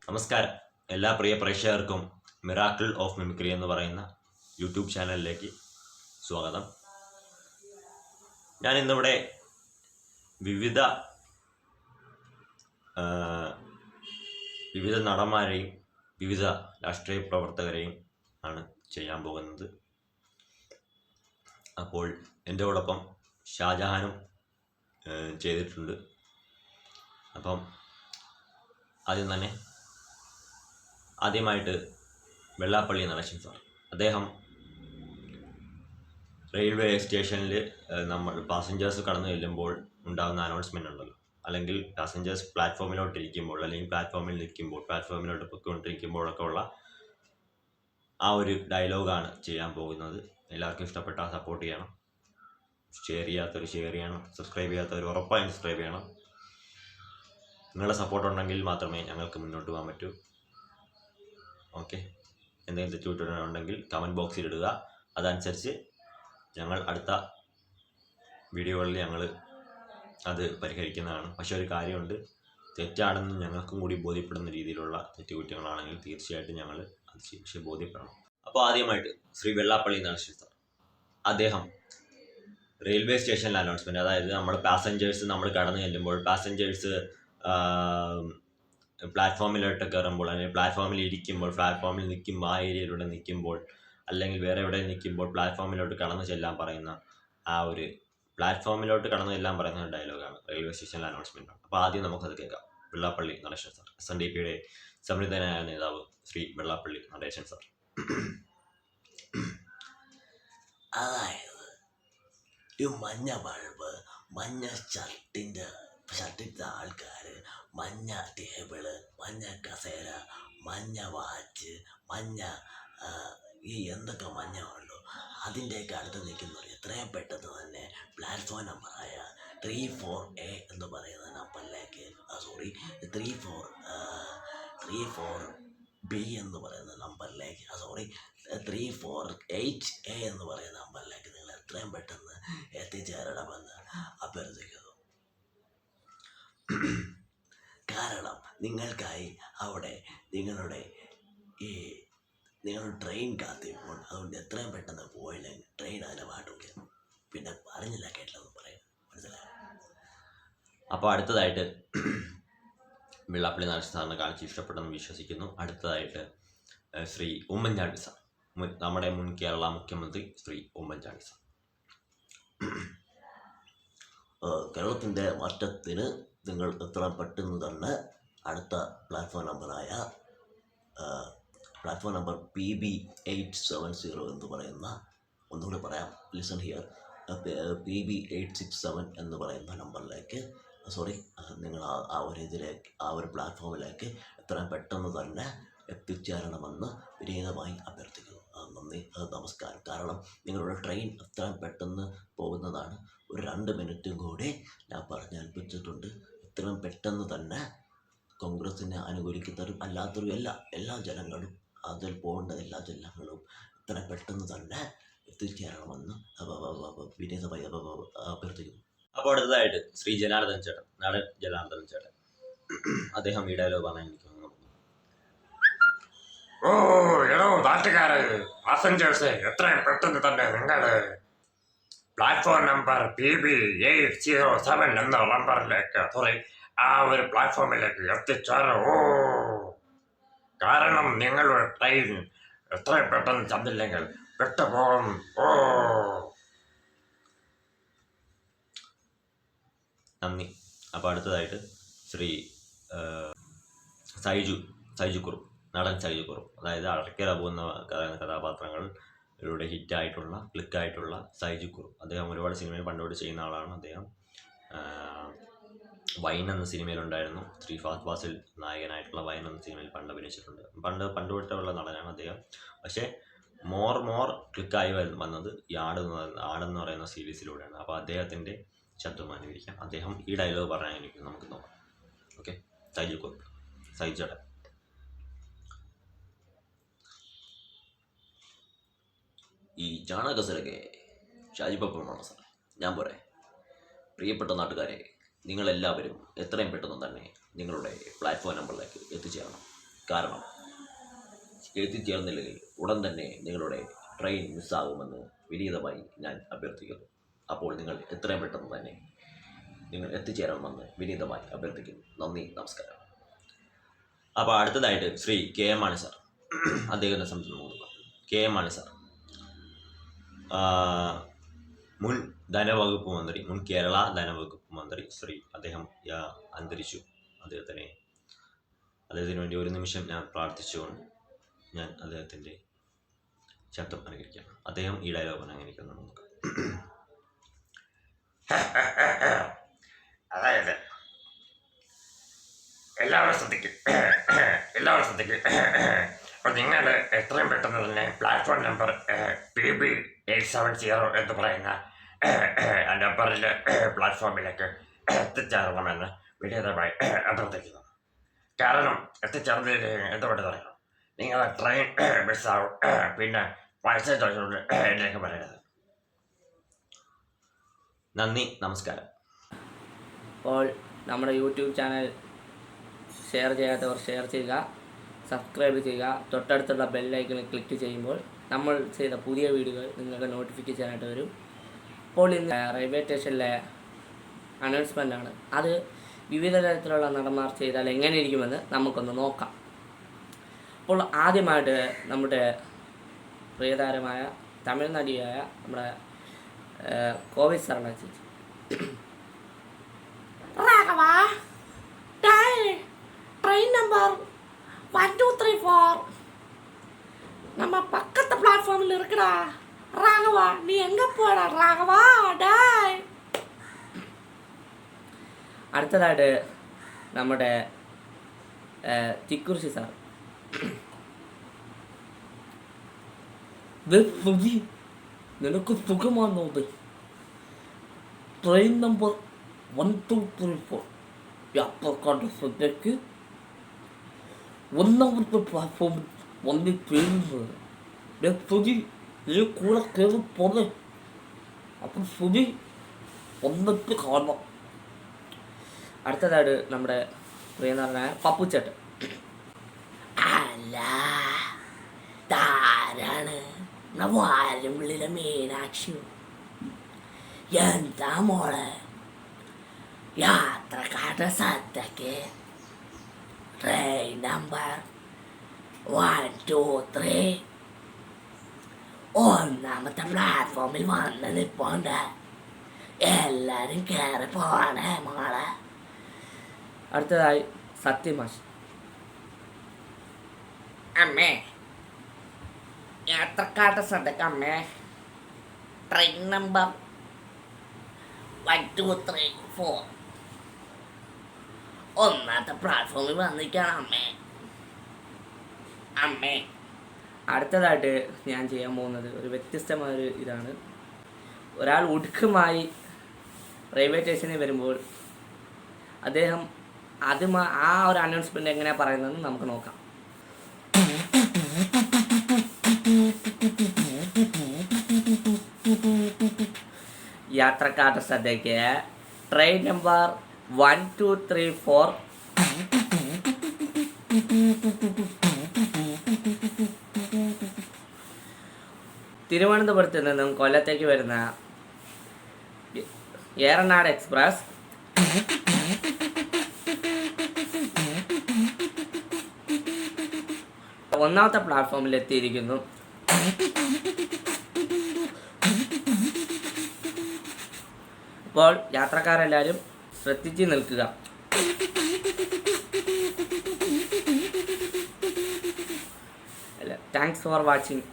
നമസ്കാരം, എല്ലാ പ്രിയ പ്രേക്ഷകർക്കും മിറാക്കിൾ ഓഫ് മിമിക്രി എന്ന് പറയുന്ന യൂട്യൂബ് ചാനലിലേക്ക് സ്വാഗതം. ഞാൻ ഇന്നിവിടെ വിവിധ നടന്മാരെയും വിവിധ രാഷ്ട്രീയ പ്രവർത്തകരെയും ആണ് ചെയ്യാൻ പോകുന്നത്. അപ്പോൾ എൻ്റെ കൂടൊപ്പം ഷാജഹാനും ചെയ്തിട്ടുണ്ട്. അപ്പം ആദ്യമായിട്ട് വെള്ളാപ്പള്ളി നടേശൻ സാർ. അദ്ദേഹം റെയിൽവേ സ്റ്റേഷനിൽ നമ്മൾ പാസഞ്ചേഴ്സ് കടന്നു ചെല്ലുമ്പോൾ ഉണ്ടാകുന്ന അനൗൺസ്മെൻ്റ് ഉണ്ടല്ലോ, അല്ലെങ്കിൽ പാസഞ്ചേഴ്സ് പ്ലാറ്റ്ഫോമിലോട്ട് ഇരിക്കുമ്പോൾ, അല്ലെങ്കിൽ പ്ലാറ്റ്ഫോമിൽ നിൽക്കുമ്പോൾ, പ്ലാറ്റ്ഫോമിലോട്ട് പൊയ്ക്കൊണ്ടിരിക്കുമ്പോഴൊക്കെ ഉള്ള ആ ഒരു ഡയലോഗാണ് ചെയ്യാൻ പോകുന്നത്. എല്ലാവർക്കും ഇഷ്ടപ്പെട്ടാൽ സപ്പോർട്ട് ചെയ്യണം. ഷെയർ ചെയ്യണം. സബ്സ്ക്രൈബ് ചെയ്യാത്തവർ ഉറപ്പായും സബ്സ്ക്രൈബ് ചെയ്യണം. നിങ്ങളുടെ സപ്പോർട്ട് ഉണ്ടെങ്കിൽ മാത്രമേ ഞങ്ങൾക്ക് മുന്നോട്ട് പോകാൻ പറ്റൂ. ഓക്കെ, എന്തെങ്കിലും തെറ്റുകുറ്റങ്ങളുണ്ടെങ്കിൽ കമൻറ്റ് ബോക്സിൽ ഇടുക. അതനുസരിച്ച് ഞങ്ങൾ അടുത്ത വീഡിയോകളിൽ ഞങ്ങൾ അത് പരിഹരിക്കുന്നതാണ്. പക്ഷെ ഒരു കാര്യമുണ്ട്, തെറ്റാണെന്ന് ഞങ്ങൾക്കും കൂടി ബോധ്യപ്പെടുന്ന രീതിയിലുള്ള തെറ്റുകുറ്റങ്ങളാണെങ്കിൽ തീർച്ചയായിട്ടും ഞങ്ങൾ അത് ശിക്ഷ ബോധ്യപ്പെടണം. അപ്പോൾ ആദ്യമായിട്ട് ശ്രീ വെള്ളാപ്പള്ളി നടേശൻ സാർ, അദ്ദേഹം റെയിൽവേ സ്റ്റേഷനിൽ അനൗൺസ്മെൻറ്റ്, അതായത് നമ്മൾ കടന്നു ചെല്ലുമ്പോൾ പാസഞ്ചേഴ്സ് പ്ലാറ്റ്ഫോമിലോട്ട് കയറുമ്പോൾ, അല്ലെങ്കിൽ പ്ലാറ്റ്ഫോമിൽ ഇരിക്കുമ്പോൾ, പ്ലാറ്റ്ഫോമിൽ നിൽക്കുമ്പോൾ, ആ ഏരിയയിലൂടെ നിൽക്കുമ്പോൾ, അല്ലെങ്കിൽ വേറെ എവിടെ നിൽക്കുമ്പോൾ പ്ലാറ്റ്ഫോമിലോട്ട് കടന്നു ചെല്ലാൻ പറയുന്ന ആ ഒരു പ്ലാറ്റ്ഫോമിലോട്ട് കടന്നു ചെല്ലാൻ പറയുന്ന ഒരു ഡയലോഗാണ് റെയിൽവേ സ്റ്റേഷനിൽ അനൗൺസ്മെൻറ്റ്. അപ്പോൾ ആദ്യം നമുക്കത് കേൾക്കാം. വെള്ളാപ്പള്ളി നടേശൻ സാർ, SNDPയുടെ സംവിധാനായ നേതാവ് ശ്രീ വെള്ളാപ്പള്ളി നടേശൻ സാർ. അതായത് ഈ മഞ്ഞ ബൾബ്, മഞ്ഞ ഷർട്ടിട്ട ആൾക്കാർ, മഞ്ഞ ടേബിള്, മഞ്ഞ കസേര, മഞ്ഞ വാച്ച്, മഞ്ഞ ഈ എന്തൊക്കെ മഞ്ഞ ഉള്ളൂ, അതിൻ്റെയൊക്കെ അടുത്ത് നിൽക്കുന്നവർ എത്രയും പെട്ടെന്ന് തന്നെ പ്ലാറ്റ്ഫോം നമ്പറായ 34A എന്ന് പറയുന്ന നമ്പറിലേക്ക്, 34B എന്ന് പറയുന്ന നമ്പറിലേക്ക്, 348A എന്ന് പറയുന്ന നമ്പറിലേക്ക് നിങ്ങൾ എത്രയും പെട്ടെന്ന് എത്തിച്ചേരണമെന്ന് അഭ്യർത്ഥിക്കുന്നു. കാരണം നിങ്ങൾക്കായി അവിടെ നിങ്ങളുടെ ട്രെയിൻ കാത്തിപ്പോൾ, അതുകൊണ്ട് എത്രയും പെട്ടെന്ന് പോയില്ലെങ്കിൽ ട്രെയിൻ അതിനെ പാട്ടില്ല. പിന്നെ പറഞ്ഞില്ല കേട്ടില്ലെന്ന് പറയും, മനസ്സിലായോ? അപ്പോൾ അടുത്തതായിട്ട് വെള്ളാപ്പള്ളി നടേശൻ സാറിനെ കാണിച്ച് ഇഷ്ടപ്പെട്ടെന്ന് വിശ്വസിക്കുന്നു. അടുത്തതായിട്ട് ശ്രീ ഉമ്മൻചാണ്ടി സാർ, നമ്മുടെ മുൻ കേരള മുഖ്യമന്ത്രി ശ്രീ ഉമ്മൻചാണ്ടി സാർ. കേരളത്തിൻ്റെ മാറ്റത്തിന് നിങ്ങൾ എത്ര പെട്ടെന്ന് തന്നെ അടുത്ത പ്ലാറ്റ്ഫോം നമ്പർ PB870 എന്ന് പറയുന്ന, ഒന്നുകൂടി പറയാം, ലിസൺ ഹിയർ, PB867 എന്ന് പറയുന്ന നമ്പറിലേക്ക്, നിങ്ങൾ ആ ഒരു പ്ലാറ്റ്ഫോമിലേക്ക് എത്രയും പെട്ടെന്ന് തന്നെ എത്തിച്ചേരണമെന്ന് വിനീതമായി അഭ്യർത്ഥിക്കുന്നു. നന്ദി, നമസ്കാരം. കാരണം നിങ്ങളുടെ ട്രെയിൻ എത്രയും പെട്ടെന്ന് പോകുന്നതാണ്. ഒരു 2 മിനിറ്റും കൂടി ഞാൻ പറഞ്ഞേൽപ്പിച്ചിട്ടുണ്ട്. എത്രയും പെട്ടെന്ന് തന്നെ കോൺഗ്രസിനെ അനുകൂലിക്കുന്നവരും അല്ലാത്തവരും എല്ലാ ജനങ്ങളും, അതിൽ പോകേണ്ട എല്ലാ ജനങ്ങളും എത്രയും പെട്ടെന്ന് തന്നെ എത്തിച്ചേരണമെന്ന് വിനീതമായി അഭ്യർത്ഥിക്കുന്നു. അപ്പോൾ അടുത്തതായിട്ട് ശ്രീ ജനാർദ്ദൻ ചേട്ടൻ, നടൻ ജനാർദ്ദൻ ചേട്ടൻ, അദ്ദേഹം ഈ ഡയലോഗ് പറയാൻ എനിക്ക് നാട്ടുകാര്, പാസഞ്ചേഴ്സ്, എത്രയും പെട്ടെന്ന് തന്നെ നിങ്ങൾ പ്ലാറ്റ്ഫോം നമ്പർ PB807 എന്ന നമ്പറിലേക്ക്, ആ ഒരു പ്ലാറ്റ്ഫോമിലേക്ക് എത്തിച്ചേരോ. കാരണം നിങ്ങളുടെ ട്രെയിൻ എത്രയും പെട്ടെന്ന് ചെന്നില്ലെങ്കിൽ പെട്ടുപോകും. നന്ദി. അപ്പോൾ അടുത്തതായിട്ട് ശ്രീ സൈജു കുറുപ്പ്, നടൻ സൈജു കുറുപ്പ്, അതായത് അടയ്ക്കര പോകുന്ന കഥാപാത്രങ്ങളിലൂടെ ക്ലിക്കായിട്ടുള്ള സൈജു കുറുപ്പ്. അദ്ദേഹം ഒരുപാട് സിനിമയിൽ പണ്ടോട് ചെയ്യുന്ന ആളാണ്. അദ്ദേഹം വൈൻ എന്ന സിനിമയിലുണ്ടായിരുന്നു. ശ്രീ ഫഹദ് ഫാസിൽ നായകനായിട്ടുള്ള വൈൻ എന്ന സിനിമയിൽ പണ്ട് അഭിനയിച്ചിട്ടുണ്ട്. പണ്ട് തൊട്ടുള്ള നടനാണ് അദ്ദേഹം. പക്ഷേ മോർ ക്ലിക്കായി വന്നത് ഈ ആടെന്ന് പറയുന്ന സീരീസിലൂടെയാണ്. അപ്പോൾ അദ്ദേഹത്തിൻ്റെ ശബ്ദം അനുകരിക്കാം. അദ്ദേഹം ഈ ഡയലോഗ് പറയാനായിരിക്കും, നമുക്ക് നോക്കാം. ഓക്കെ, സൈജു കുറുപ്പ്, സൈജുടെ. ഈ ചാണകസരക്കെ ഷാജിപ്പമാണ് സാർ, ഞാൻ പോരെ. പ്രിയപ്പെട്ട നാട്ടുകാരെ, നിങ്ങളെല്ലാവരും എത്രയും പെട്ടെന്ന് തന്നെ നിങ്ങളുടെ പ്ലാറ്റ്ഫോം നമ്പറിലേക്ക് എത്തിച്ചേരണം. കാരണം എത്തിച്ചേർന്നില്ലെങ്കിൽ ഉടൻ തന്നെ നിങ്ങളുടെ ട്രെയിൻ മിസ്സാകുമെന്ന് വിനീതമായി ഞാൻ അഭ്യർത്ഥിക്കുന്നു. അപ്പോൾ നിങ്ങൾ എത്രയും പെട്ടെന്ന് തന്നെ നിങ്ങൾ എത്തിച്ചേരണമെന്ന് വിനീതമായി അഭ്യർത്ഥിക്കുന്നു. നന്ദി, നമസ്കാരം. അപ്പോൾ അടുത്തതായിട്ട് ശ്രീ KM മാണി സാർ, അദ്ദേഹത്തെ സംബന്ധിച്ച് KM മാണി സാർ മുൻ ധനവകുപ്പ് മന്ത്രി, മുൻ കേരള ധനവകുപ്പ് മന്ത്രി അദ്ദേഹം അന്തരിച്ചു. അദ്ദേഹത്തിന് വേണ്ടി ഒരു നിമിഷം ഞാൻ പ്രാർത്ഥിച്ചുകൊണ്ട് ഞാൻ അദ്ദേഹത്തിൻ്റെ ശബ്ദം അനുകരിക്കുകയാണ്. അദ്ദേഹം ഈ ഡയലോഗ് അനുകരിക്കുന്നു. നമുക്ക് അതായത് എല്ലാവരും ശ്രദ്ധിക്കും. അപ്പോൾ നിങ്ങൾ എത്രയും പെട്ടെന്ന് തന്നെ പ്ലാറ്റ്ഫോം നമ്പർ PB 870 എന്ന് പറയുന്ന നമ്പറിൽ പ്ലാറ്റ്ഫോമിലേക്ക് എത്തിച്ചേരണമെന്ന് വിനീതമായി അഭ്യർത്ഥിക്കുന്നു. കാരണം എത്തിച്ചേർന്നതിൽ എന്തുകൊണ്ട് പറയണം, നിങ്ങളെ ട്രെയിൻ മിസ്സാവും. പിന്നെ പൈസ ചോദിച്ചുകൊണ്ട് എന്നേക്ക് പറയരുത്. നന്ദി, നമസ്കാരം. അപ്പോൾ നമ്മുടെ യൂട്യൂബ് ചാനൽ ഷെയർ ചെയ്യാത്തവർ ഷെയർ ചെയ്യുക, സബ്സ്ക്രൈബ് ചെയ്യുക. തൊട്ടടുത്തുള്ള ബെല്ലൈക്കണിൽ ക്ലിക്ക് ചെയ്യുമ്പോൾ നമ്മൾ ചെയ്ത പുതിയ വീഡിയോകൾ നിങ്ങൾക്ക് നോട്ടിഫിക്കേഷനായിട്ട് വരും. അപ്പോൾ ഇന്ന് റെയിൽവേ സ്റ്റേഷനിലെ അനൗൺസ്മെൻ്റാണ്. അത് വിവിധ തരത്തിലുള്ള നടന്മാർ ചെയ്താൽ എങ്ങനെ ഇരിക്കുമെന്ന് നമുക്കൊന്ന് നോക്കാം. അപ്പോൾ ആദ്യമായിട്ട് നമ്മുടെ പ്രിയതാരമായ തമിഴ് നടിയായ നമ്മുടെ കോവിഡ് സരള ചേച്ചി. ட்ரெயின் நம்பர் 1234 நம்ம பக்கத்து பிளாட்ஃபார்மில் இருக்குடா. ராகவா, நீ எங்கே போடா ராகவா? டாய். അടുത്തതായിട്ട് നമ്മുടെ തിക്കുറിശി സാർ. നിനക്ക് സുഖമാണോത്? ട്രെയിൻ നമ്പർ 1234 യാത്രക്കാരുടെ ശ്രദ്ധയ്ക്ക് ഒന്നാമത്തെ പ്ലാറ്റ്ഫോമിൽ വന്ന് ചേരുന്നത്. സുധി, നീ കൂടെ കയറി പോന്നെ. അപ്പം സുധി വന്നിട്ട് കാണാം. അടുത്തതായിട്ട് നമ്മുടെ പ്രിയനാരനായ പപ്പുച്ചേട്ടൻ. അല്ല, താരാണ് വാരംവിളിയിലെ മീനാക്ഷി. എന്താ മോളെ യാത്രക്കാരുടെ ശ്രദ്ധയ്ക്ക് ട്രെയിൻ നമ്പർ 123 ഒന്നാമത്തെ പ്ലാറ്റ്ഫോമിൽ വന്ന് നിൽപ്പുണ്ട്. എല്ലാരും കയറി പോവാണേ മോളെ. അടുത്തതായി സത്യമാഷ്. അമ്മേ, യാത്രക്കാരുടെ ശ്രദ്ധയ്ക്ക് അമ്മേ, ട്രെയിൻ നമ്പർ 1234 ഒന്നാമത്തെ പ്ലാറ്റ്ഫോമിൽ വന്നിരിക്കുകയാണ് അമ്മേ. അമ്മേ. അടുത്തതായിട്ട് ഞാൻ ചെയ്യാൻ പോകുന്നത് ഒരു വ്യത്യസ്തമായൊരു ഇതാണ്. ഒരാൾ ഒടുക്കമായി റെയിൽവേ സ്റ്റേഷനിൽ വരുമ്പോൾ അദ്ദേഹം ആ ഒരു അനൗൺസ്മെൻറ്റ് എങ്ങനെയാണ് പറയുന്നതെന്ന് നമുക്ക് നോക്കാം. യാത്രക്കാരുടെ ശ്രദ്ധയ്ക്ക് ട്രെയിൻ നമ്പർ 1234 തിരുവനന്തപുരത്ത് നിന്നും കൊല്ലത്തേക്ക് വരുന്ന ഏറനാട് എക്സ്പ്രസ് ഒന്നാമത്തെ പ്ലാറ്റ്ഫോമിൽ എത്തിയിരിക്കുന്നു. അപ്പോൾ യാത്രക്കാരെല്ലാവരും ശ്രദ്ധിച്ച് നിൽക്കുക. Thanks for watching.